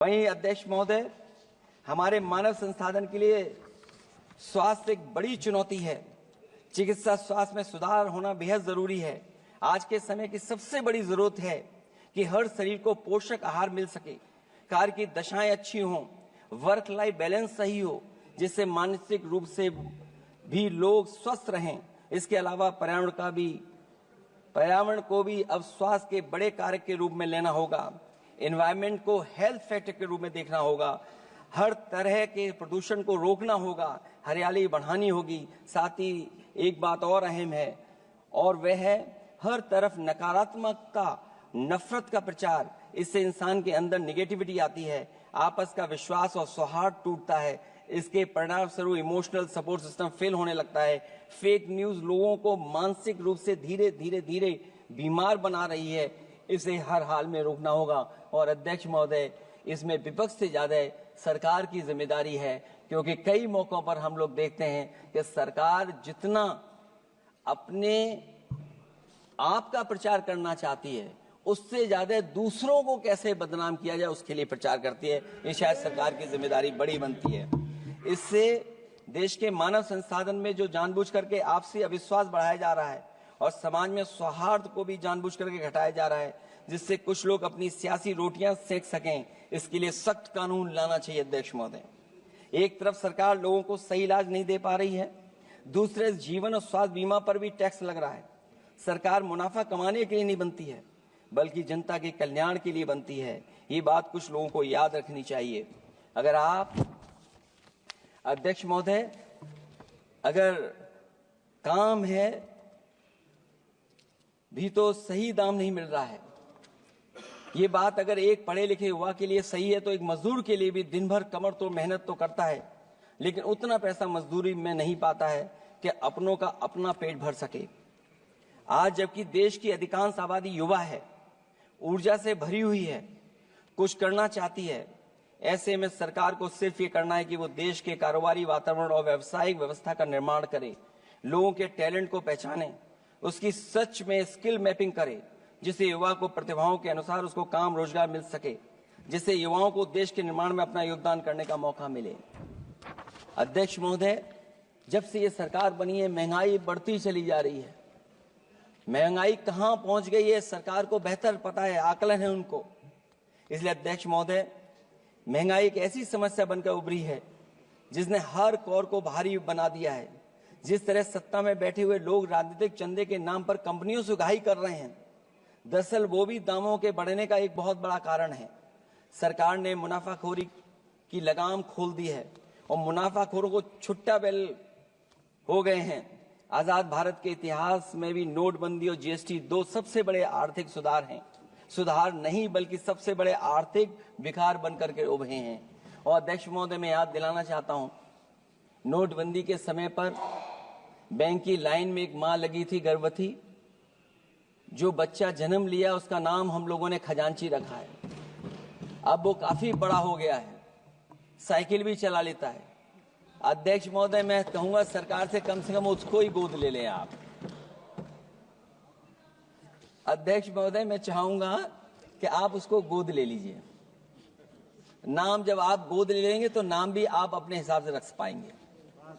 वहीं अध्यक्ष महोदय, हमारे मानव संसाधन के लिए स्वास्थ्य एक बड़ी चुनौती है। चिकित्सा स्वास्थ्य में सुधार होना बेहद जरूरी है। आज के समय की सबसे बड़ी जरूरत है कि हर शरीर को पोषक आहार मिल सके, कार्य की दशाएं अच्छी हों, वर्क लाइफ बैलेंस सही हो, जिससे मानसिक रूप से भी लोग स्वस्थ रहें। इसके अलावा पर्यावरण को भी अब स्वास्थ्य के बड़े कारक के रूप में लेना होगा। एनवायरनमेंट को हेल्थ फैक्टर के रूप में देखना होगा। हर तरह के प्रदूषण को रोकना होगा, हरियाली बढ़ानी होगी। साथ ही एक बात और अहम है, और वह है हर तरफ नकारात्मकता, नफरत का प्रचार। इससे इंसान के अंदर नेगेटिविटी आती है, आपस का विश्वास और सौहार्द टूटता है। इसके परिणाम स्वरूप इमोशनल सपोर्ट सिस्टम फेल होने लगता है। फेक न्यूज लोगों को मानसिक रूप से धीरे धीरे बीमार बना रही है। इसे हर हाल में रोकना होगा। और अध्यक्ष महोदय, इसमें विपक्ष से ज्यादा सरकार की जिम्मेदारी है, क्योंकि कई मौकों पर हम लोग देखते हैं कि सरकार जितना अपने आप का प्रचार करना चाहती है, उससे ज्यादा दूसरों को कैसे बदनाम किया जाए उसके लिए प्रचार करती है। ये शायद सरकार की जिम्मेदारी बड़ी बनती है। इससे देश के मानव संसाधन में जो जानबूझ करके आपसी अविश्वास बढ़ाया जा रहा है और समाज में सौहार्द को भी जानबूझ करके घटाया जा रहा है, जिससे कुछ लोग अपनी सियासी रोटियां सेक सकें, इसके लिए सख्त कानून लाना चाहिए। अध्यक्ष महोदय, एक तरफ सरकार लोगों को सही इलाज नहीं दे पा रही है, दूसरे जीवन और स्वास्थ्य बीमा पर भी टैक्स लग रहा है। सरकार मुनाफा कमाने के लिए नहीं बनती है, बल्कि जनता के कल्याण के लिए बनती है। ये बात कुछ लोगों को याद रखनी चाहिए। अगर आप अध्यक्ष महोदय, अगर काम है भी तो सही दाम नहीं मिल रहा है। ये बात अगर एक पढ़े लिखे युवा के लिए सही है, तो एक मजदूर के लिए भी दिन भर कमर तोड़ मेहनत तो करता है, लेकिन उतना पैसा मजदूरी में नहीं पाता है कि अपनों का अपना पेट भर सके। आज जबकि देश की अधिकांश आबादी युवा है, ऊर्जा से भरी हुई है, कुछ करना चाहती है, ऐसे में सरकार को सिर्फ ये करना है कि वो देश के कारोबारी वातावरण और व्यावसायिक व्यवस्था का निर्माण करे, लोगों के टैलेंट को पहचाने, उसकी सच में स्किल मैपिंग करे, जिससे युवा को प्रतिभाओं के अनुसार उसको काम रोजगार मिल सके, जिससे युवाओं को देश के निर्माण में अपना योगदान करने का मौका मिले। अध्यक्ष महोदय, जब से ये सरकार बनी है, महंगाई बढ़ती चली जा रही है। महंगाई कहां पहुंच गई है सरकार को बेहतर पता है, आकलन है उनको। इसलिए अध्यक्ष महोदय, महंगाई एक ऐसी समस्या बनकर उभरी है जिसने हर कौर को भारी बना दिया है। जिस तरह सत्ता में बैठे हुए लोग राजनीतिक चंदे के नाम पर कंपनियों से उगाही कर रहे हैं, दरअसल वो भी दामों के बढ़ने का एक बहुत बड़ा कारण है। सरकार ने मुनाफाखोरी की लगाम खोल दी है और मुनाफाखोरों को छुट्टा बैल हो गए हैं। आजाद भारत के इतिहास में भी नोटबंदी और जीएसटी दो सबसे बड़े आर्थिक सुधार हैं। सुधार नहीं बल्कि सबसे बड़े आर्थिक विकार बनकर के उभरे हैं। और अध्यक्ष महोदय, मैं याद दिलाना चाहता हूं, नोटबंदी के समय पर बैंक की लाइन में एक मां लगी थी गर्भवती। जो बच्चा जन्म लिया उसका नाम हम लोगों ने खजांची रखा है। अब वो काफी बड़ा हो गया है, साइकिल भी चला लेता है। अध्यक्ष महोदय, मैं कहूंगा सरकार से कम उसको ही गोद ले लें आप। अध्यक्ष महोदय, मैं चाहूंगा कि आप उसको गोद ले लीजिए। नाम जब आप गोद ले लेंगे तो नाम भी आप अपने हिसाब से रख पाएंगे।